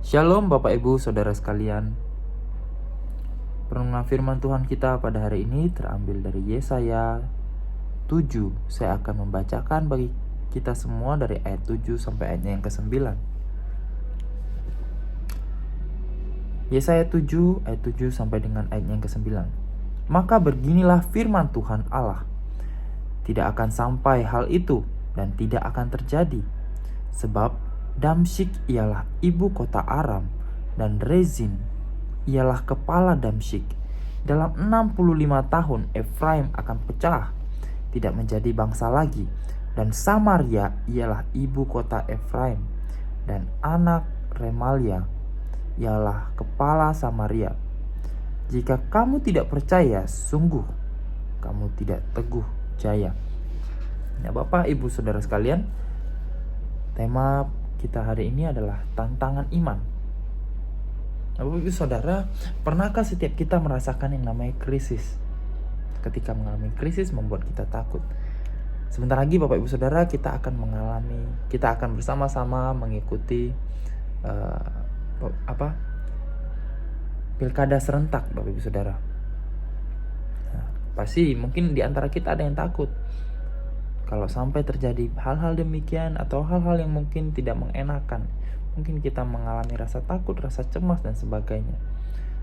Shalom Bapak Ibu Saudara sekalian. Perenungan firman Tuhan kita pada hari ini terambil dari Yesaya 7. Saya akan membacakan bagi kita semua dari ayat 7 sampai ayatnya yang ke-9. Yesaya 7 ayat 7 sampai dengan ayatnya yang ke-9. Maka beginilah firman Tuhan Allah. Tidak akan sampai hal itu dan tidak akan terjadi. Sebab Damsyik ialah ibu kota Aram dan Rezin ialah kepala Damsyik. Dalam 65 tahun Efraim akan pecah, tidak menjadi bangsa lagi, dan Samaria ialah ibu kota Efraim dan anak Remalia ialah kepala Samaria. Jika kamu tidak percaya, sungguh kamu tidak teguh jaya. Nah, Bapak Ibu Saudara sekalian, tema kita hari ini adalah tantangan iman. Nah, Bapak Ibu Saudara, pernahkah setiap kita merasakan yang namanya krisis? Ketika mengalami krisis membuat kita takut. Sebentar lagi Bapak Ibu Saudara kita akan bersama-sama mengikuti pilkada serentak Bapak Ibu Saudara. Nah, pasti mungkin di antara kita ada yang takut. Kalau sampai terjadi hal-hal demikian atau hal-hal yang mungkin tidak mengenakan, mungkin kita mengalami rasa takut, rasa cemas dan sebagainya.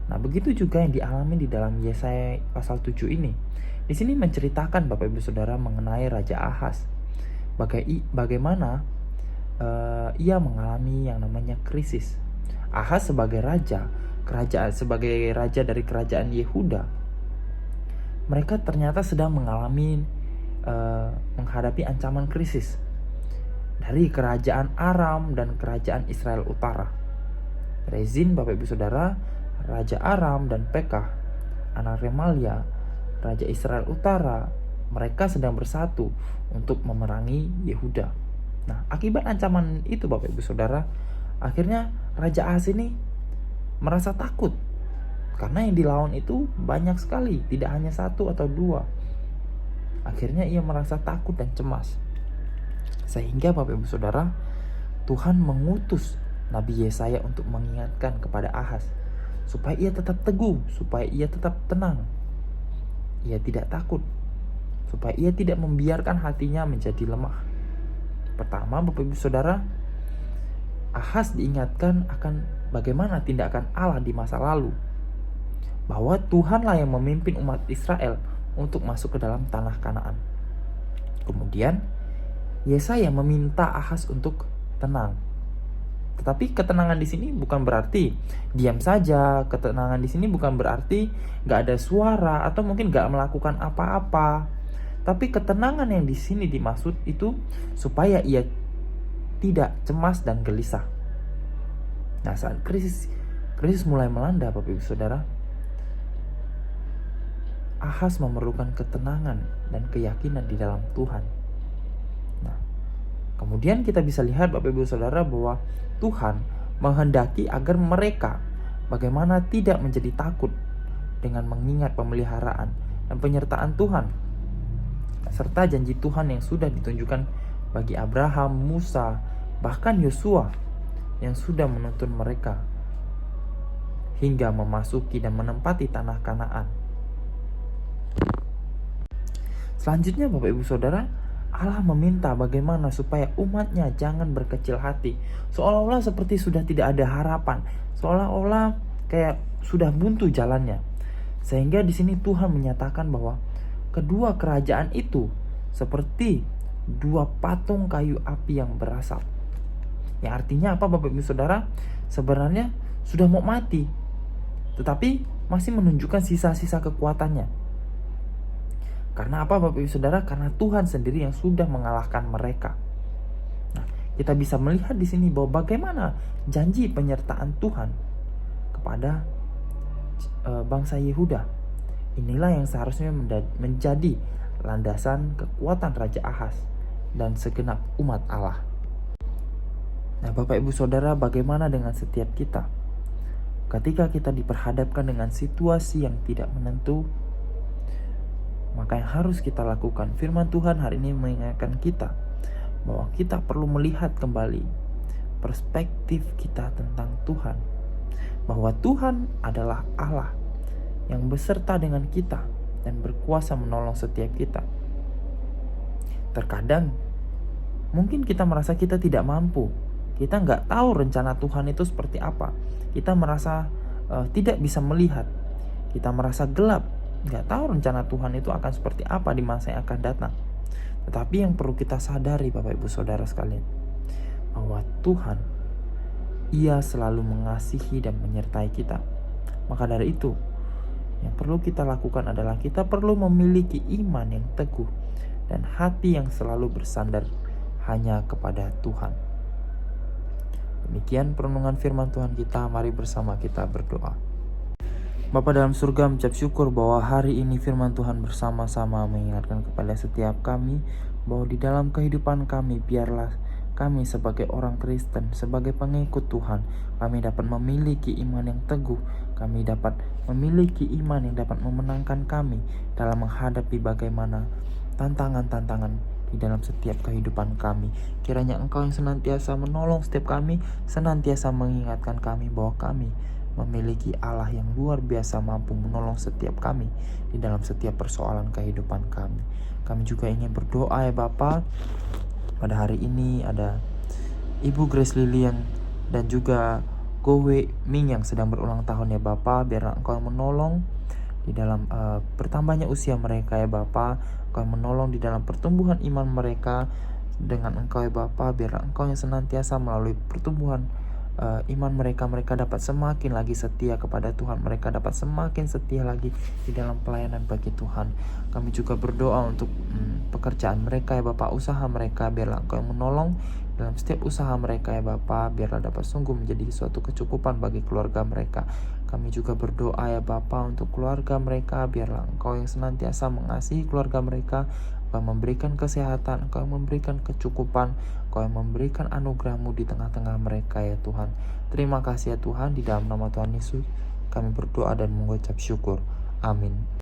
Nah, begitu juga yang dialami di dalam Yesaya pasal 7 ini. Di sini menceritakan Bapak Ibu Saudara mengenai Raja Ahaz. Bagaimana ia mengalami yang namanya krisis. Ahaz sebagai raja dari kerajaan Yehuda, mereka ternyata sedang menghadapi ancaman krisis dari kerajaan Aram dan kerajaan Israel Utara. Rezin, Bapak Ibu Saudara, Raja Aram, dan Pekah, anak Remalia, Raja Israel Utara, mereka sedang bersatu untuk memerangi Yehuda. Nah, akibat ancaman itu Bapak Ibu Saudara, akhirnya Raja Ahaz ini merasa takut karena yang dilawan itu banyak sekali, tidak hanya satu atau dua. Akhirnya ia merasa takut dan cemas. Sehingga Bapak Ibu Saudara, Tuhan mengutus Nabi Yesaya untuk mengingatkan kepada Ahaz supaya ia tetap teguh, supaya ia tetap tenang. Ia tidak takut, supaya ia tidak membiarkan hatinya menjadi lemah. Pertama, Bapak Ibu Saudara, Ahaz diingatkan akan bagaimana tindakan Allah di masa lalu, bahwa Tuhanlah yang memimpin umat Israel untuk masuk ke dalam tanah Kanaan. Kemudian Yesaya meminta Ahaz untuk tenang. Tetapi ketenangan di sini bukan berarti diam saja. Ketenangan di sini bukan berarti gak ada suara atau mungkin gak melakukan apa-apa. Tapi ketenangan yang di sini dimaksud itu supaya ia tidak cemas dan gelisah. Nah, saat krisis mulai melanda Bapak Ibu Saudara, Ahaz memerlukan ketenangan dan keyakinan di dalam Tuhan. Nah, kemudian kita bisa lihat Bapak Ibu Saudara bahwa Tuhan menghendaki agar mereka bagaimana tidak menjadi takut dengan mengingat pemeliharaan dan penyertaan Tuhan, serta janji Tuhan yang sudah ditunjukkan bagi Abraham, Musa, bahkan Yosua yang sudah menuntun mereka hingga memasuki dan menempati tanah Kanaan. Selanjutnya Bapak Ibu Saudara, Allah meminta bagaimana supaya umatnya jangan berkecil hati. Seolah-olah seperti sudah tidak ada harapan, seolah-olah kayak sudah buntu jalannya. Sehingga di sini Tuhan menyatakan bahwa kedua kerajaan itu seperti dua patung kayu api yang berasap. Yang artinya apa Bapak Ibu Saudara? Sebenarnya sudah mau mati, tetapi masih menunjukkan sisa-sisa kekuatannya. Karena apa Bapak Ibu Saudara? Karena Tuhan sendiri yang sudah mengalahkan mereka. Nah, kita bisa melihat di sini bahwa bagaimana janji penyertaan Tuhan kepada bangsa Yehuda. Inilah yang seharusnya menjadi landasan kekuatan Raja Ahaz dan segenap umat Allah. Nah, Bapak Ibu Saudara, bagaimana dengan setiap kita? Ketika kita diperhadapkan dengan situasi yang tidak menentu, maka yang harus kita lakukan, firman Tuhan hari ini mengingatkan kita bahwa kita perlu melihat kembali perspektif kita tentang Tuhan, bahwa Tuhan adalah Allah yang beserta dengan kita dan berkuasa menolong setiap kita. Terkadang mungkin kita merasa kita tidak mampu, kita nggak tahu rencana Tuhan itu seperti apa, kita merasa tidak bisa melihat, kita merasa gelap, nggak tahu rencana Tuhan itu akan seperti apa di masa yang akan datang. Tetapi yang perlu kita sadari Bapak Ibu Saudara sekalian, bahwa Tuhan, Ia selalu mengasihi dan menyertai kita. Maka dari itu, yang perlu kita lakukan adalah kita perlu memiliki iman yang teguh dan hati yang selalu bersandar hanya kepada Tuhan. Demikian perenungan firman Tuhan kita, mari bersama kita berdoa. Bapa dalam surga, mengucap syukur bahwa hari ini firman Tuhan bersama-sama mengingatkan kepada setiap kami bahwa di dalam kehidupan kami, biarlah kami sebagai orang Kristen, sebagai pengikut Tuhan, kami dapat memiliki iman yang teguh, kami dapat memiliki iman yang dapat memenangkan kami dalam menghadapi bagaimana tantangan-tantangan di dalam setiap kehidupan kami. Kiranya Engkau yang senantiasa menolong setiap kami, senantiasa mengingatkan kami bahwa kami memiliki Allah yang luar biasa mampu menolong setiap kami di dalam setiap persoalan kehidupan kami. Kami juga ingin berdoa ya Bapa. Pada hari ini ada Ibu Grace Lilian dan juga Gowe Ming yang sedang berulang tahun ya Bapa. Biarlah Engkau yang menolong di dalam bertambahnya usia mereka ya Bapa. Engkau yang menolong di dalam pertumbuhan iman mereka dengan Engkau ya Bapa. Biarlah Engkau yang senantiasa melalui pertumbuhan iman mereka dapat semakin lagi setia kepada Tuhan, mereka dapat semakin setia lagi di dalam pelayanan bagi Tuhan. Kami juga berdoa untuk pekerjaan mereka ya Bapa, usaha mereka, biarlah Engkau yang menolong dalam setiap usaha mereka ya Bapa, biarlah dapat sungguh menjadi suatu kecukupan bagi keluarga mereka. Kami juga berdoa ya Bapa untuk keluarga mereka, biarlah Engkau yang senantiasa mengasihi keluarga mereka, Engkau memberikan kesehatan, Engkau memberikan kecukupan, Engkau yang memberikan anugerah-Mu di tengah-tengah mereka ya Tuhan. Terima kasih ya Tuhan, di dalam nama Tuhan Yesus kami berdoa dan mengucap syukur. Amin.